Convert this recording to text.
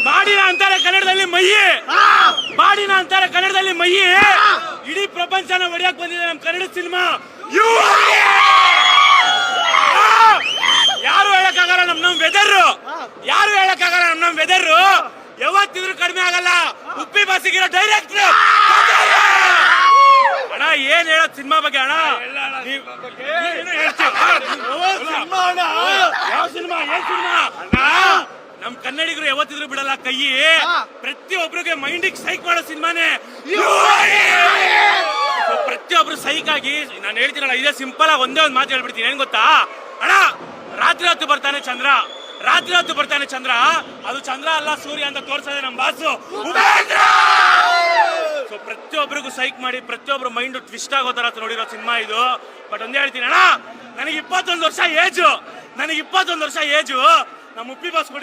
ಬಾಡಿನ ಅಂತಾರೆ ಕನ್ನಡದಲ್ಲಿ ಮಯ್ಯಿ, ಬಾಡಿನ ಅಂತಾರೆ ಕನ್ನಡದಲ್ಲಿ ಮಯ್ಯಿ. ಇಡೀ ಪ್ರಪಂಚನ ಹೊಡಿಯಕ್ ಬಂದಿದೆ ನಮ್ ಕನ್ನಡ ಸಿನಿಮಾ. ಯಾರು ಹೇಳಕ್ಕಾಗಲ್ಲ ನಮ್ ವೆದರ್, ಯಾರು ಹೇಳಕ್ಕಾಗಲ್ಲ ನಮ್ ವೆದರ್. ಯಾವತ್ತಿದ್ರು ಕಡಿಮೆ ಆಗಲ್ಲ. ಉಪ್ಪಿ ಬಾಸಿಗಿರೋ ಡೈರೆಕ್ಟರ್ ಅಣ್ಣ. ಏನ್ ಹೇಳೋದ್ ಸಿನಿಮಾ ಬಗ್ಗೆ ಅಣ್ಣ? ಯಾವ ಸಿನಿಮಾ, ಏನ್ ಸಿನಿಮಾ? ನಮ್ ಕನ್ನಡಿಗರು ಯಾವತ್ತಿದ್ರು ಬಿಡಲ್ಲ ಕೈ. ಪ್ರತಿಯೊಬ್ಬರಿಗೆ ಮೈಂಡಿಗೆ ಸೈಕ್ ಮಾಡೋ ಸಿನಿಮಾನೇ. ಪ್ರತಿಯೊಬ್ರು ಸೈಕ್ ಆಗಿ ನಾನು ಹೇಳ್ತೀನಲ್ಲ, ಇದೇ ಸಿಂಪಲ್ ಆಗಿ ಒಂದೇ ಒಂದು ಮಾತು ಹೇಳ್ಬಿಡ್ತೀನಿ. ಏನ್ ಗೊತ್ತಾ ಅಣ್ಣ? ರಾತ್ರಿ ಹೊತ್ತು ಬರ್ತಾನೆ ಚಂದ್ರ, ರಾತ್ರಿ ಹೊತ್ತು ಬರ್ತಾನೆ ಚಂದ್ರ. ಅದು ಚಂದ್ರ ಅಲ್ಲ ಸೂರ್ಯ ಅಂತ ತೋರ್ಸದೆ ನಮ್ ಬಾಸು ಉಪೇಂದ್ರ. ಸೊ ಪ್ರತಿಯೊಬ್ಬರಿಗೂ ಸೈಕ್ ಮಾಡಿ ಪ್ರತಿಯೊಬ್ರು ಮೈಂಡ್ ಟ್ವಿಸ್ಟ್ ಆಗೋ ತರ ನೋಡಿರೋ ಸಿನಿಮಾ ಇದು. ಬಟ್ ಒಂದೇ ಹೇಳ್ತೀನಿ ಅಣ್ಣ, ನನಗೆ 21 ವರ್ಷ ಏಜು, ನನಗೆ 21 ವರ್ಷ ಏಜು. ನಮ್ಮ ಉಪ್ಪಿ ಬಾಸ್